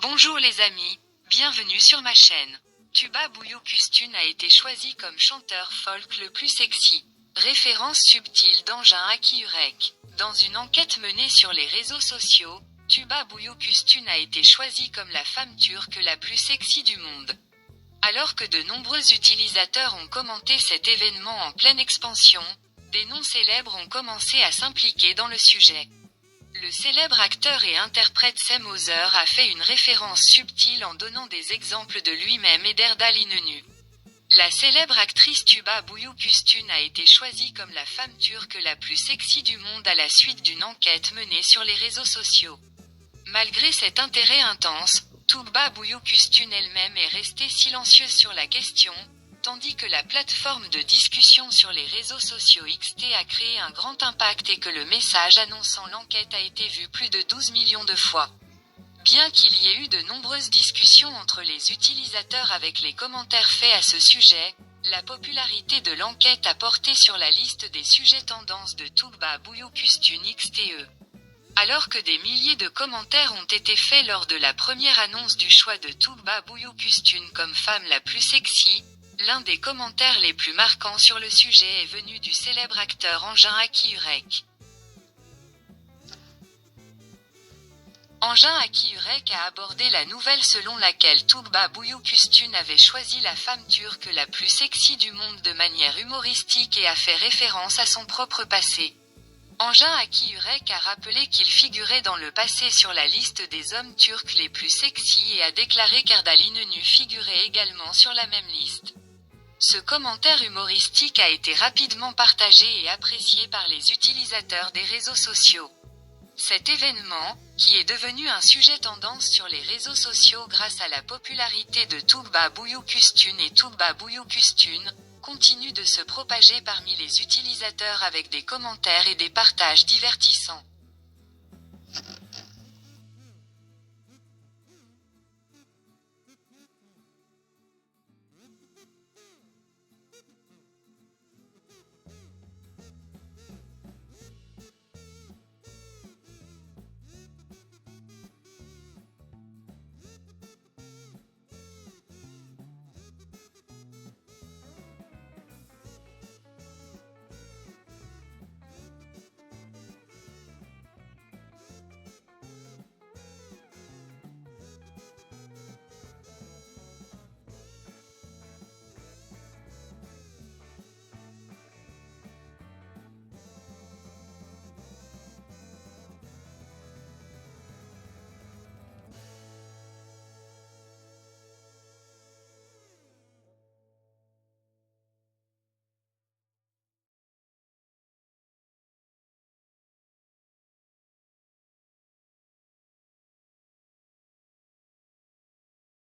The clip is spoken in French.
Bonjour les amis, bienvenue sur ma chaîne. Tuba Büyüküstün a été choisi comme chanteur folk le plus sexy. Référence subtile d'Engin Aki-Yürek. Dans une enquête menée sur les réseaux sociaux, Tuba Büyüküstün a été choisie comme la femme turque la plus sexy du monde. Alors que de nombreux utilisateurs ont commenté cet événement en pleine expansion, des noms célèbres ont commencé à s'impliquer dans le sujet. Le célèbre acteur et interprète Cem Özer a fait une référence subtile en donnant des exemples de lui-même et d'Erdal İnönü. La célèbre actrice Tuba Büyüküstün a été choisie comme la femme turque la plus sexy du monde à la suite d'une enquête menée sur les réseaux sociaux. Malgré cet intérêt intense, Tuba Büyüküstün elle-même est restée silencieuse sur la question, tandis que la plateforme de discussion sur les réseaux sociaux XT a créé un grand impact et que le message annonçant l'enquête a été vu plus de 12 millions de fois. Bien qu'il y ait eu de nombreuses discussions entre les utilisateurs avec les commentaires faits à ce sujet, la popularité de l'enquête a porté sur la liste des sujets tendances de Tuba Büyüküstün XTE. Alors que des milliers de commentaires ont été faits lors de la première annonce du choix de Tuba Büyüküstün comme femme la plus sexy, l'un des commentaires les plus marquants sur le sujet est venu du célèbre acteur Engin Aki-Yürek. Engin Aki-Yürek a abordé la nouvelle selon laquelle Tuba Büyüküstün avait choisi la femme turque la plus sexy du monde de manière humoristique et a fait référence à son propre passé. Engin Aki-Yürek a rappelé qu'il figurait dans le passé sur la liste des hommes turcs les plus sexy et a déclaré qu'Erdal İnönü figurait également sur la même liste. Ce commentaire humoristique a été rapidement partagé et apprécié par les utilisateurs des réseaux sociaux. Cet événement, qui est devenu un sujet tendance sur les réseaux sociaux grâce à la popularité de Tuba Büyüküstün et Tuba Büyüküstün, continue de se propager parmi les utilisateurs avec des commentaires et des partages divertissants.